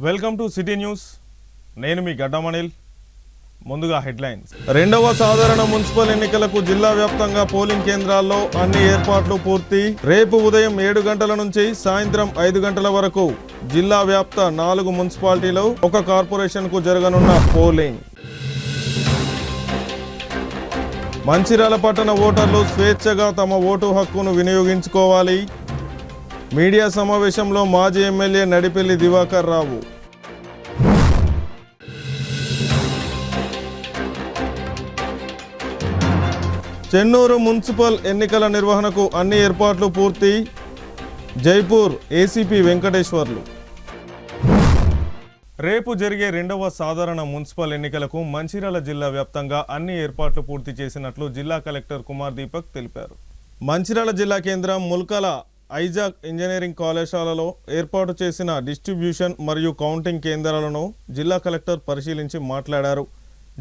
Welcome to city news. నేను మీ గడ్డమణిల్. ముందుగా headlines. రెండవ సాధారణ మున్సిపల్ ఎన్నికలకు జిల్లా వ్యాప్తంగా పోలింగ్ కేంద్రాల్లో అన్ని ఏర్పాట్లు పూర్తి. రేపు ఉదయం 7 గంటల నుంచి సాయంత్రం 5 గంటల వరకు జిల్లా వ్యాప్త 4 మున్సిపాలిటీలో ఒక కార్పొరేషన్కు జరగనున్న పోలింగ్. మంచిర్యాల పట్టణ ఓటర్లు స్వేచ్ఛగా తమ ఓటు హక్కును వినియోగించుకోవాలి. మీడియా సమావేశంలో మాజీ ఎమ్మెల్యే నడిపెల్లి దివాకర్ రావు. చెన్నూరు మున్సిపల్ ఎన్నికల నిర్వహణకు అన్ని ఏర్పాట్లు పూర్తి. జైపూర్ ఏసీపీ వెంకటేశ్వర్లు. రేపు జరిగే రెండవ సాధారణ మున్సిపల్ ఎన్నికలకు మంచిర్యాల జిల్లా వ్యాప్తంగా అన్ని ఏర్పాట్లు పూర్తి చేసినట్లు జిల్లా కలెక్టర్ కుమార్ దీపక్ తెలిపారు. మంచిర్యాల జిల్లా కేంద్రం ముల్కల ఐజాక్ ఇంజనీరింగ్ కళాశాలలో ఏర్పాటు చేసిన డిస్ట్రిబ్యూషన్ మరియు కౌంటింగ్ కేంద్రాలను జిల్లా కలెక్టర్ పరిశీలించి మాట్లాడారు.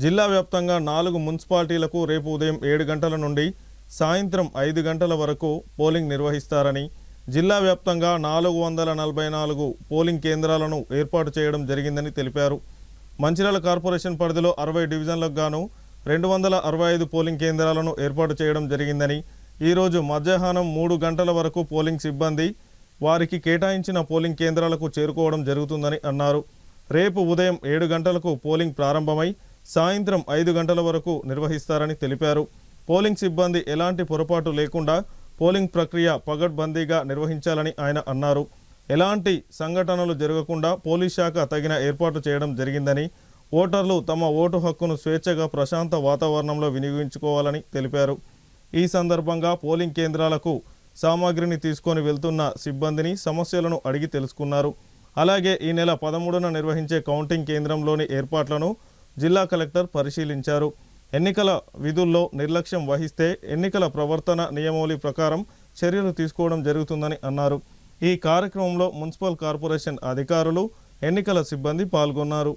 జిల్లా వ్యాప్తంగా 4 మున్సిపాలిటీలకు రేపు ఉదయం 7 గంటల నుండి సాయంత్రం 5 గంటల వరకు పోలింగ్ నిర్వహిస్తారని, జిల్లా వ్యాప్తంగా 444 పోలింగ్ కేంద్రాలను ఏర్పాటు చేయడం జరిగిందని తెలిపారు. మంచిర్యాల కార్పొరేషన్ పరిధిలో 60 డివిజన్లకు గాను 265 పోలింగ్ కేంద్రాలను ఏర్పాటు చేయడం జరిగిందని, ఈరోజు మధ్యాహ్నం 3 గంటల వరకు పోలింగ్ సిబ్బంది వారికి కేటాయించిన పోలింగ్ కేంద్రాలకు చేరుకోవడం జరుగుతుందని అన్నారు. రేపు ఉదయం 7 గంటలకు పోలింగ్ ప్రారంభమై సాయంత్రం 5 గంటల వరకు నిర్వహిస్తారని తెలిపారు. పోలింగ్ సిబ్బంది ఎలాంటి పొరపాటు లేకుండా పోలింగ్ ప్రక్రియ పగడ్బందీగా నిర్వహించాలని ఆయన అన్నారు. ఎలాంటి సంఘటనలు జరగకుండా పోలీస్ శాఖ తగిన ఏర్పాటు చేయడం జరిగిందని, ఓటర్లు తమ ఓటు హక్కును స్వేచ్ఛగా ప్రశాంత వాతావరణంలో వినియోగించుకోవాలని తెలిపారు. ఈ సందర్భంగా పోలింగ్ కేంద్రాలకు సామాగ్రిని తీసుకొని వెళ్తున్న సిబ్బందిని సమస్యలను అడిగి తెలుసుకున్నారు. అలాగే ఈ నెల 13న నిర్వహించే కౌంటింగ్ కేంద్రంలోని ఏర్పాట్లను జిల్లా కలెక్టర్ పరిశీలించారు. ఎన్నికల విధుల్లో నిర్లక్ష్యం వహిస్తే ఎన్నికల ప్రవర్తన నియమావళి ప్రకారం చర్యలు తీసుకోవడం జరుగుతుందని అన్నారు. ఈ కార్యక్రమంలో మున్సిపల్ కార్పొరేషన్ అధికారులు, ఎన్నికల సిబ్బంది పాల్గొన్నారు.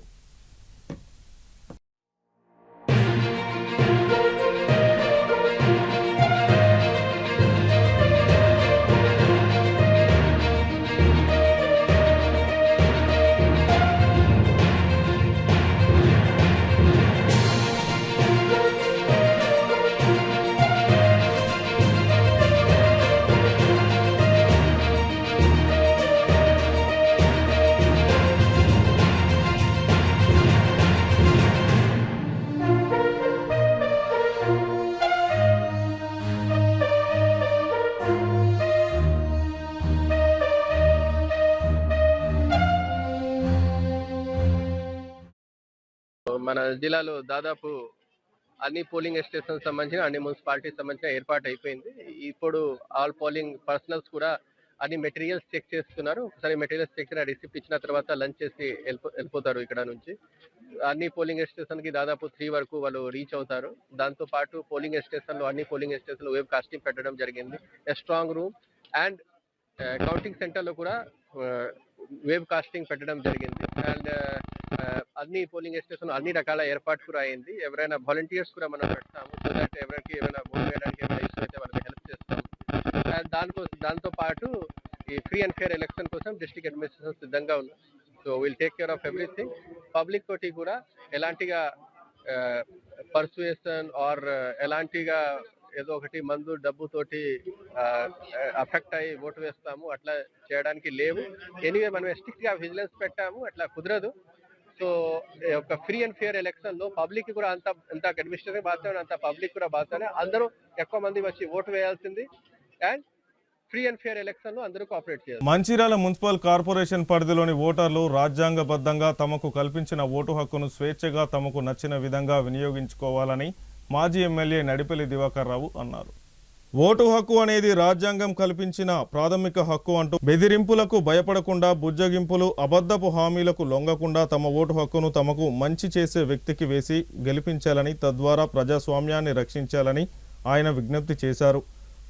మన జిల్లాలో దాదాపు అన్ని పోలింగ్ స్టేషన్ సంబంధించిన అన్ని మున్సిపాలిటీ సంబంధించిన ఏర్పాటు అయిపోయింది. ఇప్పుడు ఆల్ పోలింగ్ పర్సనల్స్ కూడా అన్ని మెటీరియల్స్ చెక్ చేస్తున్నారు. ఒకసారి మెటీరియల్స్ చెక్ చేసిన రిసిప్ట్ ఇచ్చిన తర్వాత లంచ్ చేసి వెళ్ళిపోతారు. ఇక్కడ నుంచి అన్ని పోలింగ్ స్టేషన్ కి దాదాపు 3 వరకు వాళ్ళు రీచ్ అవుతారు. దాంతో పాటు పోలింగ్ స్టేషన్ లో అన్ని పోలింగ్ స్టేషన్ లో వెబ్ కాస్టింగ్ పెట్టడం జరిగింది. Strong room and counting centre లో కూడా వెబ్ కాస్టింగ్ పెట్టడం జరిగింది. అండ్ అన్ని పోలింగ్ స్టేషన్ అన్ని రకాల ఏర్పాటు కూడా అయింది. ఎవరైనా వాలంటీర్స్ కూడా మనం పెడతాము. సో దట్ ఎవరికి ఏమైనా ఓట్ వేయడానికి ఏమైనా ఇష్యూ అయితే వాళ్ళకి హెల్ప్ చేస్తాము. అండ్ దాంతో పాటు ఈ ఫ్రీ అండ్ ఫేర్ ఎలక్షన్ కోసం డిస్ట్రిక్ట్ అడ్మినిస్ట్రేషన్ సిద్ధంగా ఉంది. So will take care of everything. Public తోటి కూడా ఎలాంటిగా పర్సుయేషన్ ఆర్ ఎలాంటిగా ఏదో ఒకటి మందు డబ్బుతోటి అఫెక్ట్ అయ్యి ఓటు వేస్తాము అట్లా చేయడానికి లేవు. ఎనీవే మనం స్ట్రిక్ట్ గా విజిలెన్స్ పెట్టాము, అట్లా కుదరదు. సో ఒక ఫ్రీ అండ్ ఫేర్ ఎలక్షన్ లో పబ్లిక్ కూడా అంత అడ్మినిస్ట్రేటివ్ బాధ్యత అంత పబ్లిక్ కూడా బాధ్యత. అందరూ ఎక్కువ మంది వచ్చి ఓటు వేయాల్సింది and free and fair election లో అందరూ కోఆపరేట్ చేయాలి. మంచిర్యాల మున్సిపల్ కార్పొరేషన్ పరిధిలోని ఓటర్లు రాజ్యాంగబద్ధంగా తమకు కల్పించిన ఓటు హక్కును స్వేచ్ఛగా తమకు నచ్చిన విధంగా వినియోగించుకోవాలని మాజీ ఎమ్మెల్యే నడిపెల్లి దివాకర్ రావు అన్నారు. ఓటు హక్కు అనేది రాజ్యాంగం కల్పించిన ప్రాథమిక హక్కు అంటూ బెదిరింపులకు భయపడకుండా, బుజ్జగింపులు, అబద్ధపు హామీలకు లొంగకుండా తమ ఓటు హక్కును తమకు మంచి చేసే వ్యక్తికి వేసి గెలిపించాలని, తద్వారా ప్రజాస్వామ్యాన్ని రక్షించాలని ఆయన విజ్ఞప్తి చేశారు.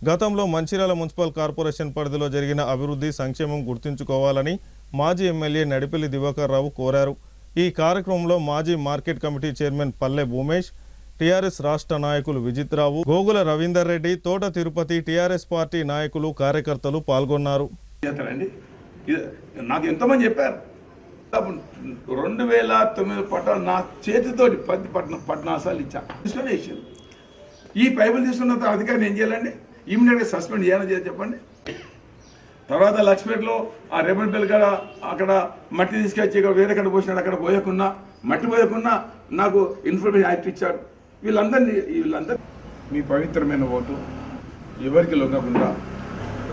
గతంలో మంచిర్యాల మున్సిపల్ కార్పొరేషన్ పరిధిలో జరిగిన అభివృద్ధి, సంక్షేమం గుర్తుంచుకోవాలని మాజీ ఎమ్మెల్యే నడిపెల్లి దివాకర్ రావు కోరారు. ఈ కార్యక్రమంలో మాజీ మార్కెట్ కమిటీ చైర్మన్ పల్లె భూమేష్, టీఆర్ఎస్ రాష్ట్ర నాయకులు విజిత్రావు, గోగుల రవీందర్ రెడ్డి, తోట తిరుపతి, టీఆర్ఎస్ పార్టీ నాయకులు, కార్యకర్తలు పాల్గొన్నారు. నాకు ఎంతోమంది చెప్పారు 2009 పట్టాలు నా చేతితోటి 10 పట్నాసాలు ఇచ్చాను, తీసుకొని వేసాను. ఈ పైపులు తీసుకున్న అధికారిని ఏం చేయాలండి? ఇమీడియట్గా సస్పెండ్ చేయాలని చెప్పండి. తర్వాత లక్ష్మీపేటలో ఆ రేపటి బిల్ కాడ అక్కడ మట్టి తీసుకొచ్చి ఇక్కడ వేరే కడ పోసినాడు, అక్కడ పోయకున్నా మట్టి పోయకున్నా నాకు ఇన్ఫర్మేషన్ యాక్ట్ ఇచ్చాడు. వీళ్ళందరూ మీ పవిత్రమైన ఓటు ఎవరికి లొంగకుండా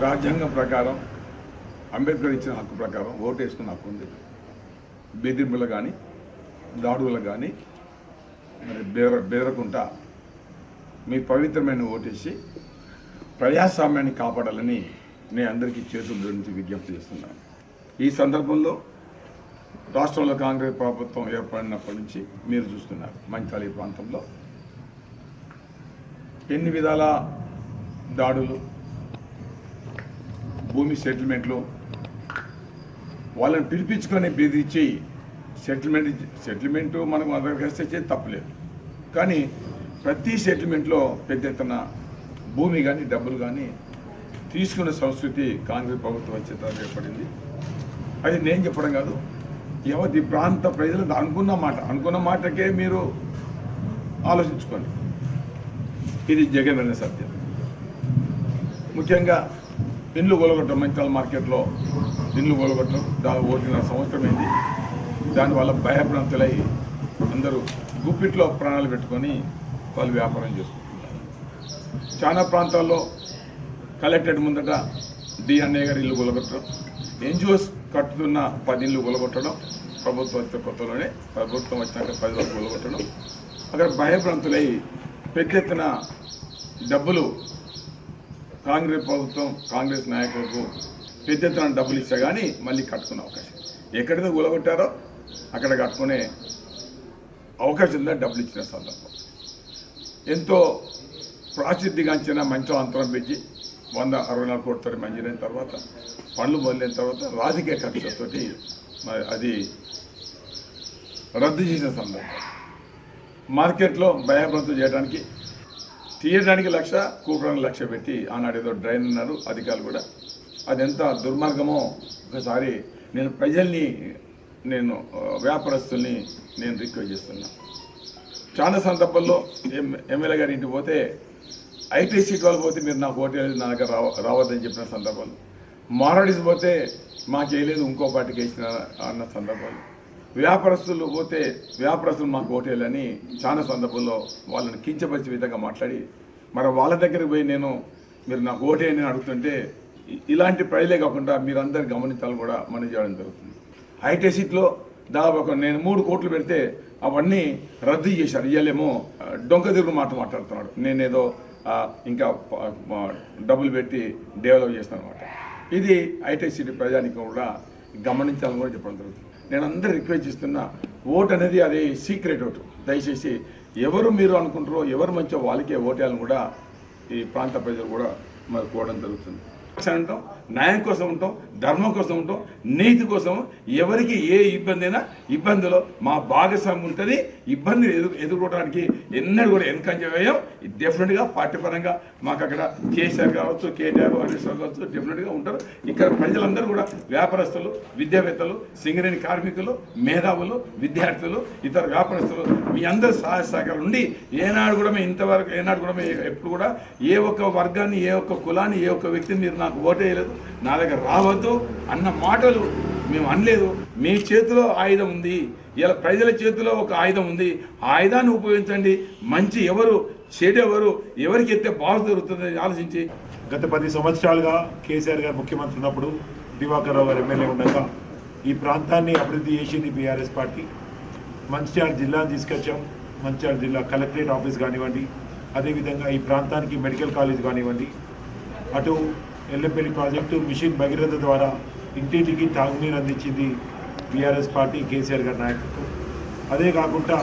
రాజ్యాంగం ప్రకారం అంబేద్కర్ ఇచ్చిన హక్కు ప్రకారం ఓటు వేసుకున్న హక్కు ఉంది. బెదిరింపులు కానీ దాడులు కానీ మరి బెదరకుండా మీ పవిత్రమైన ఓటేసి ప్రజాస్వామ్యాన్ని కాపాడాలని నేను అందరికీ చేతుల నుంచి విజ్ఞప్తి చేస్తున్నాను. ఈ సందర్భంలో రాష్ట్రంలో కాంగ్రెస్ ప్రభుత్వం ఏర్పడినప్పటి నుంచి మీరు చూస్తున్నారు మంచిర్యాల ప్రాంతంలో ఎన్ని విధాల దాడులు, భూమి సెటిల్మెంట్లు, వాళ్ళని పిలిపించుకొని బెదిరించి సెటిల్మెంటు మనకు దరఖాస్తు చేసి తప్పలేదు. కానీ ప్రతి సెటిల్మెంట్లో పెద్ద ఎత్తున భూమి కానీ డబ్బులు కానీ తీసుకున్న సంస్కృతి కాంగ్రెస్ ప్రభుత్వం వచ్చే తర్వాత ఏర్పడింది. అది నేను చెప్పడం కాదు, ఈ ప్రాంత ప్రజలు అనుకున్న మాటకే మీరు ఆలోచించుకోండి. ఇది జగన్ సత్యం. ముఖ్యంగా ఇండ్లు కొలగొట్టడం, మంచిర్యాల మార్కెట్లో ఇండ్లు కొలగొట్టడం దాని 1.5 సంవత్సరమైంది. దానివల్ల భయభ్రాంతులై అందరూ గుప్పిట్లో ప్రాణాలు పెట్టుకొని వాళ్ళు వ్యాపారం చేసుకుంటున్నారు. చాలా ప్రాంతాల్లో కలెక్టరేట్ ముందట డిఎన్ఏ గారి ఇల్లు కొలగొట్టడం, ఎన్జిఓస్ కట్టుతున్న 10 ఇళ్ళు కొలగొట్టడం, ప్రభుత్వం వచ్చిన కొత్తలోనే ప్రభుత్వం వచ్చినాక 10 వరకు కొలగొట్టడం, అక్కడ భయభ్రాంతులై పెద్ద ఎత్తున డబ్బులు కాంగ్రెస్ ప్రభుత్వం కాంగ్రెస్ నాయకులకు పెద్ద ఎత్తున డబ్బులు ఇస్తే కానీ మళ్ళీ కట్టుకునే అవకాశం, ఎక్కడైతే కూలగొట్టారో అక్కడ కట్టుకునే అవకాశం ఉందా డబ్బులు ఇచ్చిన సందర్భం. ఎంతో ప్రాసిద్ధిగాంచిన మంచి అంతరం పెంచి 164 కోట్లతో మంజూరైన తర్వాత పనులు మొదలైన తర్వాత రాజకీయ కక్షతోటి అది రద్దు చేసిన సందర్భం. మార్కెట్లో భయభ్రాంతులు చేయడానికి తీయడానికి 1,00,000, కూపడానికి 1,00,000 పెట్టి ఆనాడు ఏదో డ్రైన్ ఉన్నారు అధికారులు కూడా. అది ఎంత దుర్మార్గమో ఒకసారి నేను ప్రజల్ని వ్యాపారస్తుల్ని నేను రిక్వెస్ట్ చేస్తున్నా. చాలా సందర్భాల్లో ఎమ్మెల్యే గారి ఇంటికి పోతే ఐటీ సీట్ వాళ్ళు పోతే మీరు నాకు ఓటు వేయలేదు, నా దగ్గర రావద్దని చెప్పిన సందర్భాలు, మారాడిస్ పోతే మాకు వేయలేదు ఇంకో పార్టీకి వేసిన అన్న సందర్భాలు, వ్యాపారస్తులు పోతే వ్యాపారస్తులు మాకు ఓటు వేయాలని చాలా సందర్భాల్లో వాళ్ళని కించపరిచే విధంగా మాట్లాడి మరి వాళ్ళ దగ్గరికి పోయి మీరు నాకు ఓటు వేయని అడుగుతుంటే ఇలాంటి ప్రజలే కాకుండా మీరందరూ గమనించాలని కూడా మనం చేయడం జరుగుతుంది. ఐటీ సీట్లో దాదాపు నేను 3 కోట్లు పెడితే అవన్నీ రద్దు చేశారు. ఇయ్యాలేమో డొంక తిరుగు మాట్లాడుతున్నాడు, నేనేదో ఇంకా డబ్బులు పెట్టి డెవలప్ చేస్తాను అనమాట. ఇది ఐటీ సిటీ ప్రజానికి కూడా గమనించాలని కూడా చెప్పడం జరుగుతుంది. నేను అందరూ రిక్వెస్ట్ చేస్తున్నా, ఓటు అనేది అది సీక్రెట్ ఓటు. దయచేసి ఎవరు మీరు అనుకుంటారో ఎవరు మంచిగా వాళ్ళకే ఓటేయాలని కూడా ఈ ప్రాంత ప్రజలు కూడా మరి కోవడం జరుగుతుంది. ఉంటాం, న్యాయం కోసం ఉంటాం, ధర్మం కోసం ఉంటాం, నీతి కోసం. ఎవరికి ఏ ఇబ్బంది అయినా ఇబ్బందిలో మా భాగస్వామ్యం ఉంటుంది. ఇబ్బంది ఎదుర్కోవడానికి ఎన్నడూ కూడా వెనకంజ వేయం. డెఫినెట్గా పార్టీ పరంగా మాకు అక్కడ కేసీఆర్ కావచ్చు, కేటీఆర్ హరీశ్రావు కావచ్చు డెఫినెట్గా ఉంటారు. ఇక్కడ ప్రజలందరూ కూడా వ్యాపారస్తులు, విద్యావేత్తలు, సింగరేణి కార్మికులు, మేధావులు, విద్యార్థులు, ఇతర వ్యాపారస్తులు మీ అందరూ సహాయ సహకారం ఉండి ఏనాడు కూడా మేము ఇంతవరకు ఎప్పుడు కూడా ఏ ఒక్క వర్గాన్ని, ఏ ఒక్క కులాన్ని, ఏ ఒక్క వ్యక్తిని మీరు నాకు ఓటేయలేదు, నా దగ్గర రావద్దు అన్న మాటలు మేము అనలేదు. మీ చేతిలో ఆయుధం ఉంది, ఇలా ప్రజల చేతిలో ఒక ఆయుధం ఉంది. ఆ ఆయుధాన్ని ఉపయోగించండి. మంచి ఎవరు, చెడు ఎవరు, ఎవరికి ఎత్తే బాగు జరుగుతుందని ఆలోచించి గత 10 సంవత్సరాలుగా కేసీఆర్ గారు ముఖ్యమంత్రి ఉన్నప్పుడు, దివాకర్ రావు గారు ఎమ్మెల్యే ఉండగా ఈ ప్రాంతాన్ని అభివృద్ధి చేసింది బీఆర్ఎస్ పార్టీ. మంచిర్యాల జిల్లాను తీసుకొచ్చాం. మంచిర్యాల జిల్లా కలెక్టరేట్ ఆఫీస్ కానివ్వండి, అదేవిధంగా ఈ ప్రాంతానికి మెడికల్ కాలేజ్ కానివ్వండి, అటు ఎల్లంపల్లి ప్రాజెక్టు మిషన్ భగీరథ ద్వారా ఇంటింటికి తాగునీరు అందించింది బీఆర్ఎస్ పార్టీ, కేసీఆర్ గారి నాయకత్వం. అదే కాకుండా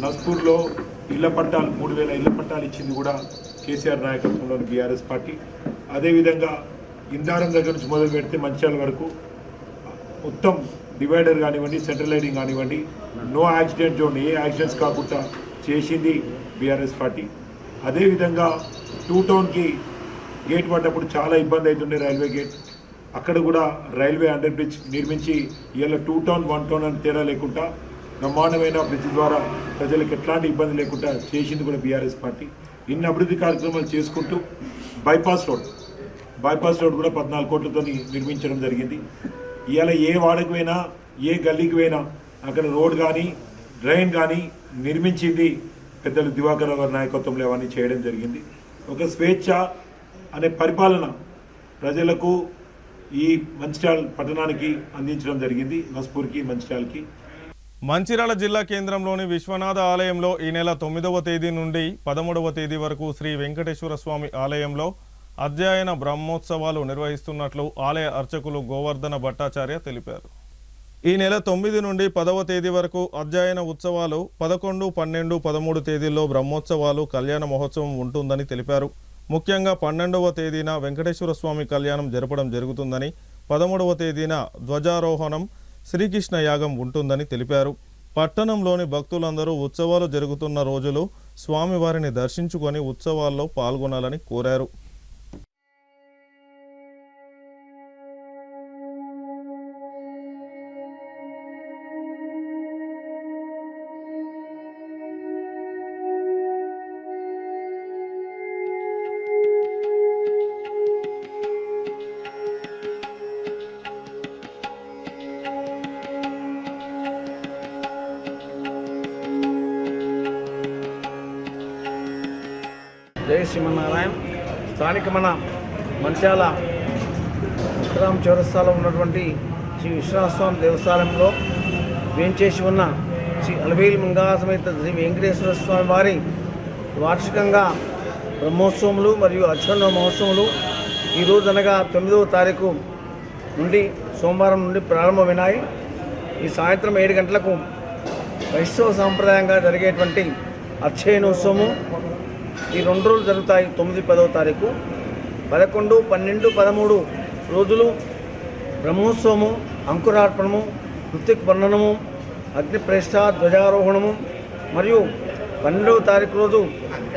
నస్పూర్లో ఇళ్ల పట్టాలు 3,000 ఇళ్ల పట్టాలు ఇచ్చింది కూడా కేసీఆర్ నాయకత్వంలోని బీఆర్ఎస్ పార్టీ. అదేవిధంగా ఇందారం దగ్గర నుంచి మొదలు పెడితే మంచిర్యాల వరకు మొత్తం డివైడర్ కానివ్వండి, సెంట్రల్ లైటింగ్ కానివ్వండి, నో యాక్సిడెంట్ జోన్, ఏ యాక్సిడెంట్స్ కాకుండా చేసింది బీఆర్ఎస్ పార్టీ. అదేవిధంగా 2 టౌన్కి గేట్ పడ్డప్పుడు చాలా ఇబ్బంది అవుతుండే, రైల్వే గేట్. అక్కడ కూడా రైల్వే అండర్ బ్రిడ్జ్ నిర్మించి ఇలా 2 టౌన్ 1 టౌన్ అని తేడా లేకుండా బ్రహ్మాండమైన బ్రిడ్జ్ ద్వారా ప్రజలకు ఎట్లాంటి ఇబ్బంది లేకుండా చేసింది కూడా బీఆర్ఎస్ పార్టీ. ఇన్ని అభివృద్ధి కార్యక్రమాలు చేసుకుంటూ బైపాస్ రోడ్ కూడా 14 కోట్లతో నిర్మించడం జరిగింది. ఇవాళ ఏ వాడకి పోయినా ఏ గల్లీకి పోయినా అక్కడ రోడ్ కానీ డ్రైన్ కానీ నిర్మించింది పెద్దలు దివాకర్ రావు గారి నాయకత్వంలో అవన్నీ చేయడం జరిగింది. ఒక స్వేచ్ఛ అనే పరిపాలన ప్రజలకు ఈ మంచిర్యాల పట్టణానికి అందించడం జరిగింది. నస్పూర్కి మంచిర్యాలకి. మంచిర్యాల జిల్లా కేంద్రంలోని విశ్వనాథ ఆలయంలో ఈ నెల 9వ తేదీ నుండి 13వ తేదీ వరకు శ్రీ వెంకటేశ్వర స్వామి ఆలయంలో అధ్యయన బ్రహ్మోత్సవాలు నిర్వహిస్తున్నట్లు ఆలయ అర్చకులు గోవర్ధన భట్టాచార్య తెలిపారు. ఈ నెల 9 నుండి 10వ తేదీ వరకు అధ్యయన ఉత్సవాలు, 11, 12, 13 తేదీల్లో బ్రహ్మోత్సవాలు, కళ్యాణ మహోత్సవం ఉంటుందని తెలిపారు. ముఖ్యంగా 12వ తేదీన వెంకటేశ్వర స్వామి కళ్యాణం జరపడం జరుగుతుందని, 13వ తేదీన ధ్వజారోహణం, శ్రీకృష్ణ యాగం ఉంటుందని తెలిపారు. పట్టణంలోని భక్తులందరూ ఉత్సవాలు జరుగుతున్న రోజులు స్వామివారిని దర్శించుకొని ఉత్సవాల్లో పాల్గొనాలని కోరారు. జై శ్రీమన్నారాయణ. స్థానిక మన మంచిర్యాల ఉత్తరాం చౌరస్తాలో ఉన్నటువంటి శ్రీ విశ్వనాథస్వామి దేవస్థానంలో వేంచేసి ఉన్న శ్రీ అలవేలు మంగా సమేత శ్రీ వెంకటేశ్వర స్వామి వారి వార్షికంగా బ్రహ్మోత్సవములు మరియు అర్చన మహోత్సవములు ఈరోజు అనగా 9వ తారీఖు నుండి సోమవారం నుండి ప్రారంభమైనాయి. ఈ సాయంత్రం 7 గంటలకు వైష్ణవ సాంప్రదాయంగా జరిగేటువంటి అక్షయనోత్సవము ఈ 2 రోజులు జరుగుతాయి. 9, 10వ తారీఖు. 11, 12, 13 రోజులు బ్రహ్మోత్సవము, అంకురార్పణము, ఋత్విక్ వర్ణనము, అగ్నిప్రతిష్ఠ, ధ్వజారోహణము మరియు 12వ తారీఖు రోజు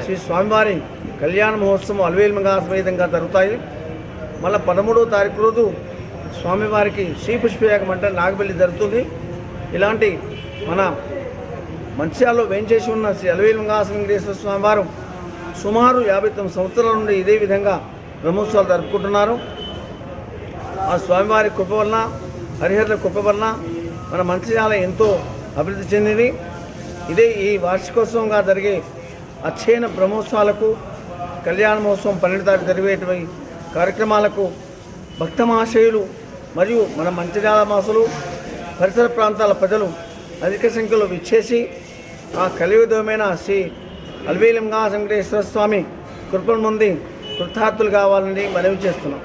శ్రీ స్వామివారి కళ్యాణ మహోత్సవం అలవేలు మంగా సమేతంగా జరుగుతాయి. మళ్ళీ 13వ తారీఖు రోజు స్వామివారికి శ్రీపుష్పయాగం అంటే నాగబెల్లి జరుగుతుంది. ఇలాంటి మన మంచిర్యాలలో వేంచేసి ఉన్న శ్రీ అలవేలు మంగా వెంకటేశ్వర స్వామి వారు సుమారు 59 సంవత్సరాల నుండి ఇదే విధంగా బ్రహ్మోత్సవాలు జరుపుకుంటున్నారు. ఆ స్వామివారి కృప వలన, హరిహరుల కృప వలన మన మంచిర్యాల ఎంతో అభివృద్ధి చెందింది. ఇదే ఈ వార్షికోత్సవంగా జరిగే అక్షయన బ్రహ్మోత్సవాలకు, కళ్యాణ మహోత్సవం 12 తారీఖు జరిగేటువంటి కార్యక్రమాలకు భక్త మహాశయులు మరియు మన మంచిర్యాల మాసులు, పరిసర ప్రాంతాల ప్రజలు అధిక సంఖ్యలో విచ్చేసి ఆ కలియుగమైన శ్రీ అలవేలు మంగా వెంకటేశ్వర స్వామి కృపను పొంది కృతార్థులు కావాలని మనవి చేస్తున్నాం.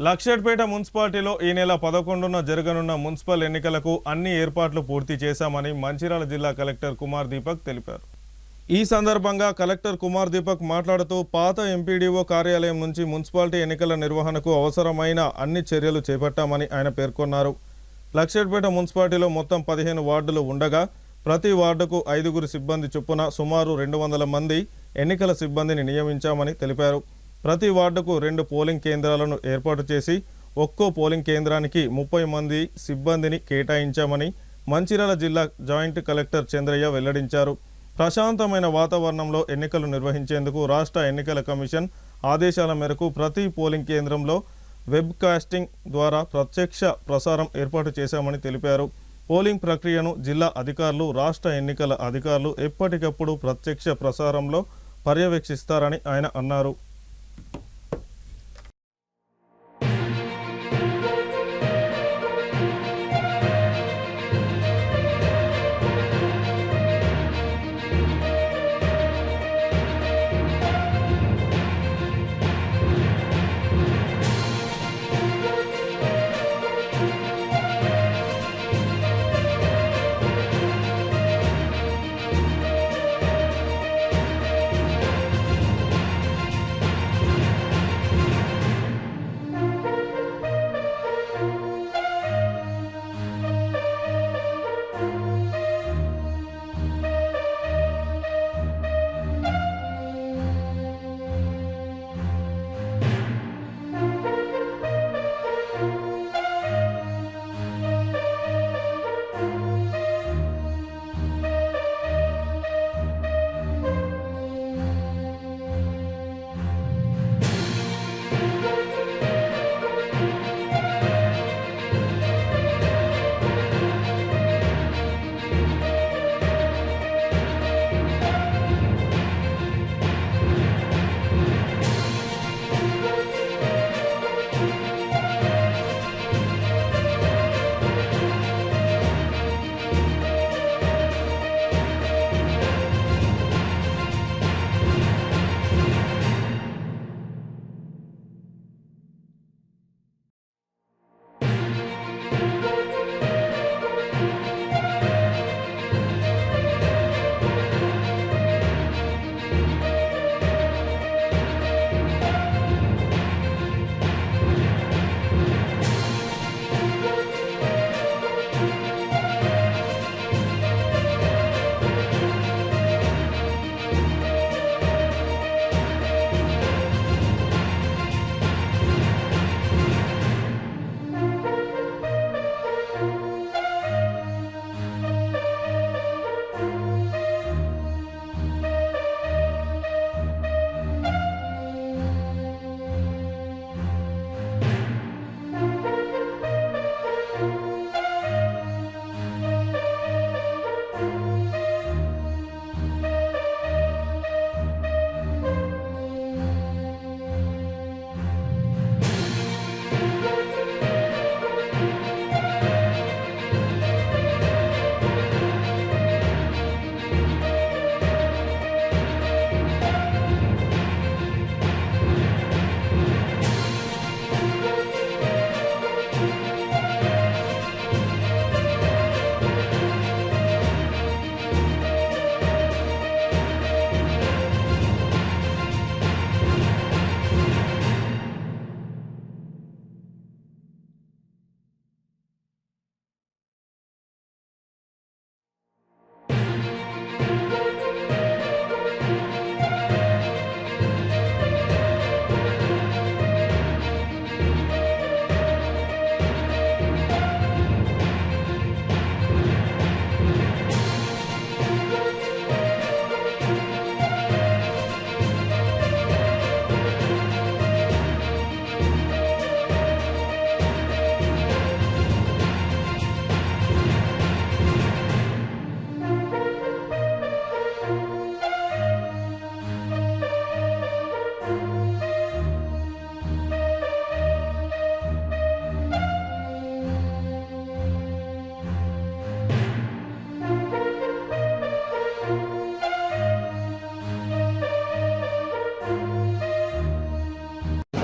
లక్షెట్పేట మున్సిపాలిటీలో ఈ నెల 11న జరగనున్న మున్సిపల్ ఎన్నికలకు అన్ని ఏర్పాట్లు పూర్తి చేశామని మంచిర్యాల జిల్లా కలెక్టర్ కుమార్ దీపక్ తెలిపారు. ఈ సందర్భంగా కలెక్టర్ కుమార్ దీపక్ మాట్లాడుతూ పాత ఎంపీడీఓ కార్యాలయం నుంచి మున్సిపాలిటీ ఎన్నికల నిర్వహణకు అవసరమైన అన్ని చర్యలు చేపట్టామని ఆయన పేర్కొన్నారు. లక్షెట్పేట మున్సిపాలిటీలో మొత్తం 15 వార్డులు ఉండగా ప్రతి వార్డుకు 5 సిబ్బంది చొప్పున సుమారు 200 మంది ఎన్నికల సిబ్బందిని నియమించామని తెలిపారు. ప్రతి వార్డుకు 2 పోలింగ్ కేంద్రాలను ఏర్పాటు చేసి ఒక్కో పోలింగ్ కేంద్రానికి 30 మంది సిబ్బందిని కేటాయించామని మంచిర్యాల జిల్లా జాయింట్ కలెక్టర్ చంద్రయ్య వెల్లడించారు. ప్రశాంతమైన వాతావరణంలో ఎన్నికలు నిర్వహించేందుకు రాష్ట్ర ఎన్నికల కమిషన్ ఆదేశాల మేరకు ప్రతి పోలింగ్ కేంద్రంలో వెబ్ కాస్టింగ్ ద్వారా ప్రత్యక్ష ప్రసారం ఏర్పాటు చేశామని తెలిపారు. పోలింగ్ ప్రక్రియను జిల్లా అధికారులు, రాష్ట్ర ఎన్నికల అధికారులు ఎప్పటికప్పుడు ప్రత్యక్ష ప్రసారంలో పర్యవేక్షిస్తారని ఆయన అన్నారు.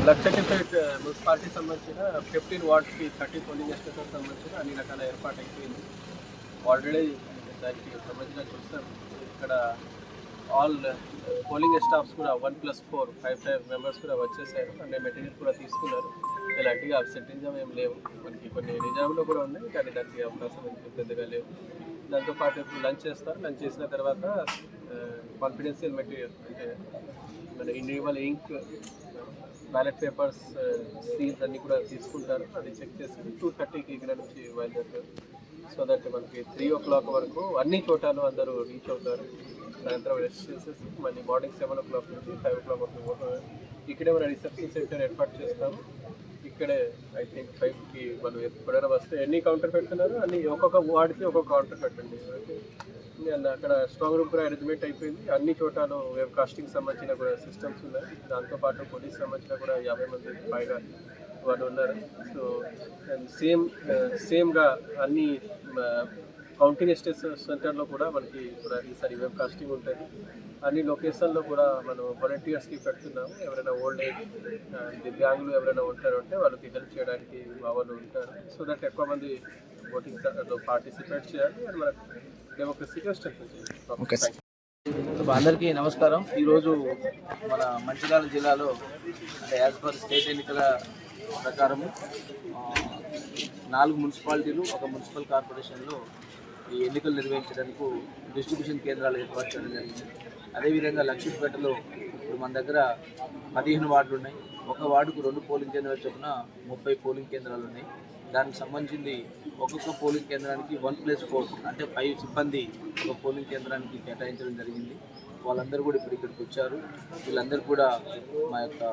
లక్షటిపేట్ మున్సిపాలిటీ సంబంధించిన 15 వార్డ్స్కి 30 పోలింగ్ స్టేషన్ సంబంధించిన అన్ని రకాల ఏర్పాటు అయిపోయింది. ఆల్రెడీ దానికి సంబంధించిన చూస్తాం. ఇక్కడ ఆల్ పోలింగ్ స్టాఫ్స్ కూడా 1+4 5 మెంబర్స్ కూడా వచ్చేసారు. అంటే మెటీరియల్ కూడా తీసుకున్నారు. ఎలాంటిగా అబ్సెంటిజం ఏం లేవు. మనకి కొన్ని రిజర్వ్లో కూడా ఉన్నాయి, కానీ దానికి అవకాశం పెద్దగా లేవు. దాంతోపాటు ఇప్పుడు లంచ్ చేస్తారు. లంచ్ చేసిన తర్వాత కాన్ఫిడెన్షియల్ మెటీరియల్ అంటే మన ఇండివిజువల్ ఇంక్, బ్యాలెట్ పేపర్స్, సీల్స్ అన్నీ కూడా తీసుకుంటారు. అది చెక్ చేసి 2:30కి ఇక్కడ నుంచి బయలుదేరుతారు. సో దట్ మనకి 3 o'clock వరకు అన్ని చోటాలు అందరూ రీచ్ అవుతారు. సాయంత్రం రెస్ట్ చేసేసి మళ్ళీ మార్నింగ్ 7 o'clock నుంచి 5 o'clock వరకు ఇక్కడే మన రిసెప్షన్ సెంటర్ ఏర్పాటు చేస్తాము. ఇక్కడే ఐ థింక్ 5కి మనం ఎప్పుడైనా వస్తే ఎన్ని కౌంటర్ పెడుతున్నారు అన్ని ఒక్కొక్క వార్డుకి ఒక్కొక్క కౌంటర్ పెట్టండి. అక్కడ స్ట్రాంగ్ రూమ్ కూడా అరేంజ్మెంట్ అయిపోయింది. అన్ని చోటాలు వెబ్ కాస్టింగ్ సంబంధించిన కూడా సిస్టమ్స్ ఉన్నాయి. దాంతోపాటు పోలీస్ సంబంధించిన కూడా 50 మంది పైగా వాళ్ళు ఉన్నారు. సో సేమ్గా అన్ని కౌంటింగ్ స్టేషన్ సెంటర్లో కూడా మనకి కూడా ఈసారి వెబ్ కాస్టింగ్ ఉంటుంది. అన్ని లొకేషన్లో కూడా మనం వాలంటీర్స్కి పెడుతున్నాము. ఎవరైనా ఓల్డ్ ఏజ్ దివ్యాంగులు ఎవరైనా ఉంటారంటే వాళ్ళకి హెల్ప్ చేయడానికి వాళ్ళు ఉంటారు. సో దట్ ఎక్కువ మంది ఓటింగ్ పార్టిసిపేట్ చేయాలి అండ్ మనకు డెమోక్రసీగా స్టెప్ చేయాలి. అందరికీ నమస్కారం. ఈరోజు మన మంచిర్యాల జిల్లాలో అంటే యాజ్ పర్ స్టేట్ ఎన్నికల ప్రకారము 4 మున్సిపాలిటీలు, 1 మున్సిపల్ కార్పొరేషన్లో ఈ ఎన్నికలు నిర్వహించడానికి డిస్ట్రిబ్యూషన్ కేంద్రాలు ఏర్పాటు చేయడం జరిగింది. అదేవిధంగా లక్షిపేటలో ఇప్పుడు మన దగ్గర 15 వార్డులు ఉన్నాయి. ఒక వార్డుకు 2 పోలింగ్ కేంద్రాలు చొప్పున 30 పోలింగ్ కేంద్రాలు ఉన్నాయి. దానికి సంబంధించింది ఒక్కొక్క పోలింగ్ కేంద్రానికి 1+4 అంటే 5 సిబ్బంది ఒక పోలింగ్ కేంద్రానికి కేటాయించడం జరిగింది. వాళ్ళందరూ కూడా ఇప్పుడు ఇక్కడికి వచ్చారు. వీళ్ళందరూ కూడా మా యొక్క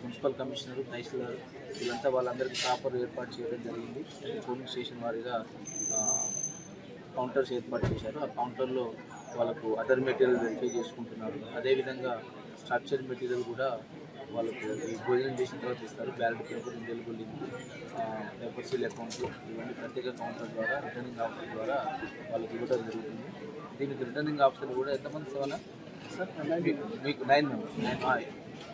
మున్సిపల్ కమిషనర్, తహసీల్దార్ వీళ్ళంతా వాళ్ళందరికీ ప్రాపర్ ఏర్పాటు చేయడం జరిగింది. పోలింగ్ స్టేషన్ వారీగా కౌంటర్స్ ఏర్పాటు చేశారు. ఆ కౌంటర్లో వాళ్ళకు అదర్ మెటీరియల్ వెరిఫై చేసుకుంటున్నారు. అదేవిధంగా స్ట్రక్చర్ మెటీరియల్ కూడా వాళ్ళకు ఈ భోజనం చేసిన తర్వాత ఇస్తారు. Ballot paper, indelible link, paper seal accounts ఇవన్నీ ప్రత్యేక కౌంటర్ ద్వారా రిటర్నింగ్ ఆఫీసర్ ద్వారా వాళ్ళకి ఇవ్వడం జరుగుతుంది. దీనికి రిటర్నింగ్ ఆఫీసర్ కూడా ఎంతమంది సేవనా మీకు 9 మెంబర్స్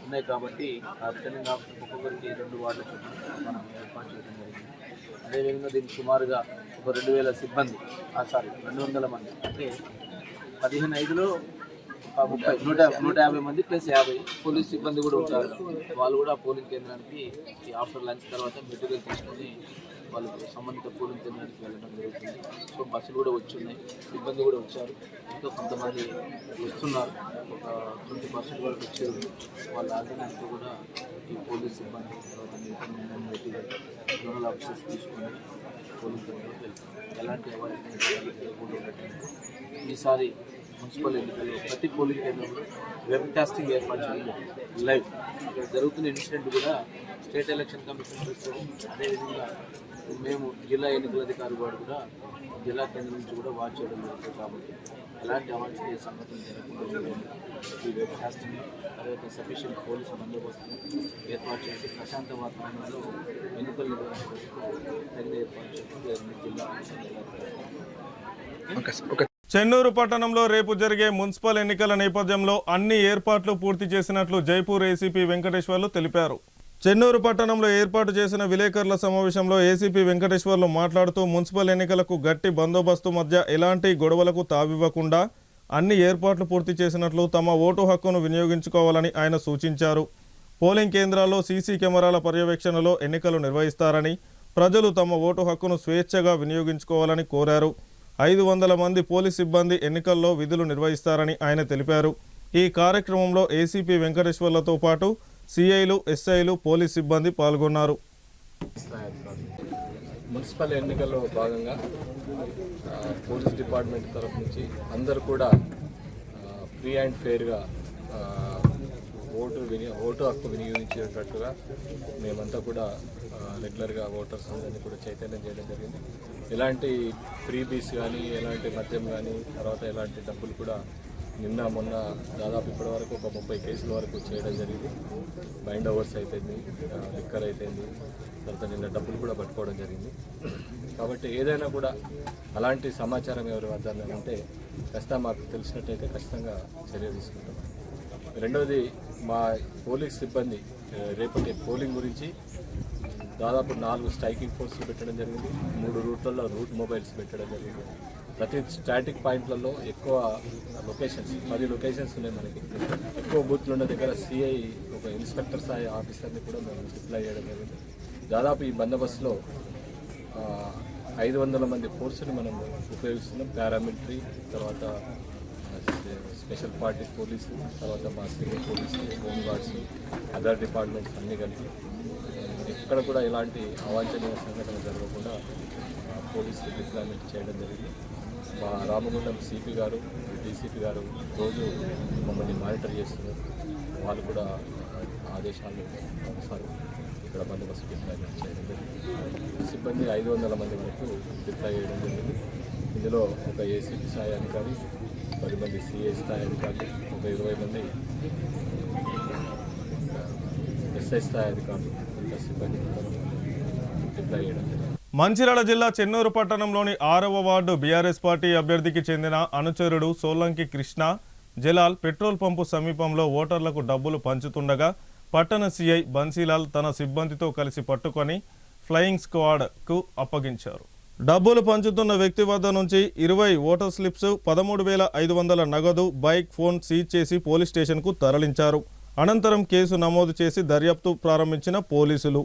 ఉన్నాయి కాబట్టి ఆ రిటర్నింగ్ ఆఫీసర్ ఒక్కొక్కరికి 2 వార్డుల చొప్పున మనం ఏర్పాటు చేయడం జరిగింది. అదేవిధంగా దీనికి సుమారుగా ఒక 2000 సిబ్బంది 200 మంది అంటే 15/5లో 150 మంది ప్లస్ 50 పోలీస్ సిబ్బంది కూడా ఉంటారు. వాళ్ళు కూడా పోలింగ్ కేంద్రానికి ఆఫ్టర్ లంచ్ తర్వాత మెటీరియల్ తీసుకొని వాళ్ళు సంబంధిత పోలింగ్ కేంద్రానికి వెళ్ళడం జరుగుతుంది. సో బస్సులు కూడా వచ్చున్నాయి, సిబ్బంది కూడా వచ్చారు. ఇంకా కొంతమంది వస్తున్నారు. ఒక 20% వరకు వచ్చారు. వాళ్ళ ఆర్డినెన్స్తో కూడా ఈ పోలీస్ సిబ్బంది తర్వాత మెటీరియల్ జోనల్ ఆఫీసర్స్ తీసుకొని పోలింగ్ కేంద్రానికి వెళ్తారు. ఎలాంటి అవార్డు ఈసారి మున్సిపల్ ఎన్నికల్లో ప్రతి పోలింగ్ కేంద్రంలో వెబ్ కాస్టింగ్ ఏర్పాటు చేయడం లైవ్ జరుగుతున్న ఇన్సిడెంట్ కూడా స్టేట్ ఎలక్షన్ కమిషన్ చూస్తాం. అదేవిధంగా మేము జిల్లా ఎన్నికల అధికారి వారు కూడా జిల్లా కేంద్రం నుంచి కూడా వాచ్ చేయడం జరుగుతుంది. కాబట్టి ఎలాంటి అవాంఛనీయ సంఘటనలు జరగకుండా ఈ వెబ్ కాస్టింగ్ తర్వాత సఫిషియెంట్ పోలీసు బందోబస్తును ఏర్పాటు చేసి ప్రశాంత వాతావరణంలో ఎన్నికలు నిర్వహించడానికి తగిన ఏర్పాటు చేయడం జిల్లా చెన్నూరు పట్టణంలో రేపు జరిగే మున్సిపల్ ఎన్నికల నేపథ్యంలో అన్ని ఏర్పాట్లు పూర్తి చేసినట్లు జైపూర్ ఏసీపీ వెంకటేశ్వర్లు తెలిపారు. చెన్నూరు పట్టణంలో ఏర్పాటు చేసిన విలేకరుల సమావేశంలో ఏసీపీ వెంకటేశ్వర్లు మాట్లాడుతూ మున్సిపల్ ఎన్నికలకు గట్టి బందోబస్తు మధ్య ఎలాంటి గొడవలకు తావివ్వకుండా అన్ని ఏర్పాట్లు పూర్తి చేసినట్లు తమ ఓటు హక్కును వినియోగించుకోవాలని ఆయన సూచించారు. పోలింగ్ కేంద్రాల్లో సీసీ కెమెరాల పర్యవేక్షణలో ఎన్నికలు నిర్వహిస్తారని, ప్రజలు తమ ఓటు హక్కును స్వేచ్ఛగా వినియోగించుకోవాలని కోరారు. 500 మంది పోలీస్ సిబ్బంది ఎన్నికల్లో విధులు నిర్వహిస్తారని ఆయన తెలిపారు. ఈ కార్యక్రమంలో ఏసీపీ వెంకటేశ్వర్లతో పాటు సిఐలు, ఎస్ఐలు, పోలీస్ సిబ్బంది పాల్గొన్నారు. మున్సిపల్ ఎన్నికల్లో భాగంగా పోలీస్ డిపార్ట్మెంట్ తరఫు నుంచి అందరూ కూడా ఫ్రీ అండ్ ఫెయిర్గా ఓటు హక్కు వినియోగించేటట్టుగా మేమంతా కూడా రెగ్యులర్గా ఓటర్స్ అందరినీ కూడా చైతన్యం చేయడం జరిగింది. ఎలాంటి ఫ్రీబీస్ కానీ, ఎలాంటి మద్యం కానీ, తర్వాత ఎలాంటి డబ్బులు కూడా నిన్న మొన్న దాదాపు ఇప్పటి వరకు ఒక 30 కేసుల వరకు చేయడం జరిగింది. మైండ్ ఓవర్స్ అయిపోయింది, లిక్కర్ అయిపోయింది, తర్వాత నిన్న డబ్బులు కూడా పట్టుకోవడం జరిగింది. కాబట్టి ఏదైనా కూడా అలాంటి సమాచారం ఎవరి వద్ద ఉంటే ఖచ్చితంగా మాకు తెలిసినట్టయితే ఖచ్చితంగా చర్య తీసుకుంటాం. రెండవది, మా పోలీస్ సిబ్బంది రేపటి పోలింగ్ గురించి దాదాపు 4 స్ట్రైకింగ్ ఫోర్స్లు పెట్టడం జరిగింది. 3 రూట్లలో రూట్ మొబైల్స్ పెట్టడం జరిగింది. ప్రతి స్టాటిక్ పాయింట్లలో ఎక్కువ లొకేషన్స్ 10 లొకేషన్స్ ఉన్నాయి మనకి. ఎక్కువ బూత్లు ఉన్న దగ్గర సిఐ ఒక ఇన్స్పెక్టర్ స్థాయి ఆఫీసర్ని కూడా మేము డిప్లాయ్ చేయడం జరిగింది. దాదాపు ఈ బందోబస్తులో 500 మంది ఫోర్స్ని మనం ఉపయోగిస్తున్నాం. పారామిలిటరీ, తర్వాత స్పెషల్ పార్టీ పోలీసు, తర్వాత మా civil police, home guards, other departments అన్నీ కలిపి ఎక్కడ కూడా ఎలాంటి అవాంఛనీయ సంఘటన జరగకుండా పోలీసు డిప్లాయ్మెంట్ చేయడం జరిగింది. మా రామగుండం సిపి గారు, డీసీపీ గారు రోజు మమ్మల్ని మానిటర్ చేస్తున్నారు. వాళ్ళు కూడా ఆదేశాలు అనుసారం ఇక్కడ బందోబస్తు డిప్లాయ్మెంట్ చేయడం జరిగింది. సిబ్బంది 500 మంది వరకు డిప్లాయ్ చేయడం జరిగింది. ఇందులో ఒక ఏసీపీ స్థాయి అధికారి, 10 మంది సిఐ స్థాయి అధికారులు, ఒక 20 మంది ఎస్ఐ స్థాయి అధికారులు, ఇంకా సిబ్బంది డిప్లాయ్ చేయడం జరిగింది. మంచిర్యాల జిల్లా చెన్నూరు పట్టణంలోని 6వ వార్డు బీఆర్ఎస్ పార్టీ అభ్యర్థికి చెందిన అనుచరుడు సోలంకి కృష్ణ జలాల్ పెట్రోల్ పంపు సమీపంలో ఓటర్లకు డబ్బులు పంచుతుండగా పట్టణ సిఐ బన్సీలాల్ తన సిబ్బందితో కలిసి పట్టుకొని ఫ్లయింగ్ స్క్వాడ్కు అప్పగించారు. డబ్బులు పంచుతున్న వ్యక్తి వద్ద నుంచి 20 ఓటర్ స్లిప్స్, 13,500 నగదు, బైక్, ఫోన్ సీజ్ చేసి పోలీస్ స్టేషన్కు తరలించారు. అనంతరం కేసు నమోదు చేసి దర్యాప్తు ప్రారంభించిన పోలీసులు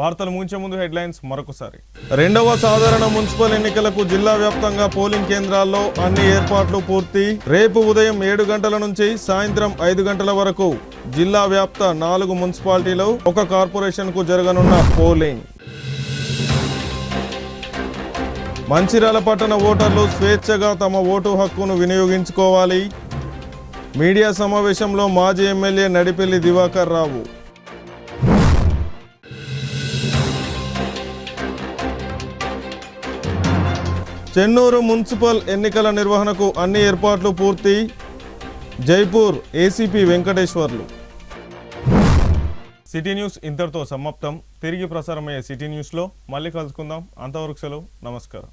వార్తలు ముగించే ముందు హెడ్లైన్స్ మరొకసారి. 2వ సాధారణ మున్సిపల్ ఎన్నికలకు జిల్లా వ్యాప్తంగా పోలింగ్ కేంద్రాల్లో అన్ని ఏర్పాట్లు పూర్తి. రేపు ఉదయం 7 గంటల నుంచి సాయంత్రం 5 గంటల వరకు జిల్లా వ్యాప్త 4 మున్సిపాలిటీలో 1 కార్పొరేషన్కు జరగనున్న పోలింగ్. మంచిర్యాల పట్టణ ఓటర్లు స్వేచ్ఛగా తమ ఓటు హక్కును వినియోగించుకోవాలి. మీడియా సమావేశంలో మాజీ ఎమ్మెల్యే నడిపెల్లి దివాకర్ రావు. చెన్నూరు మున్సిపల్ ఎన్నికల నిర్వహణకు అన్ని ఏర్పాట్లు పూర్తి. Jaipur ACP Venkateswarlu. City news ఇంతటితో సమాప్తం. తిరిగి ప్రసారమయ్యే సిటీ న్యూస్లో మళ్ళీ కలుసుకుందాం. అంతవరకు సెలవు. నమస్కారం.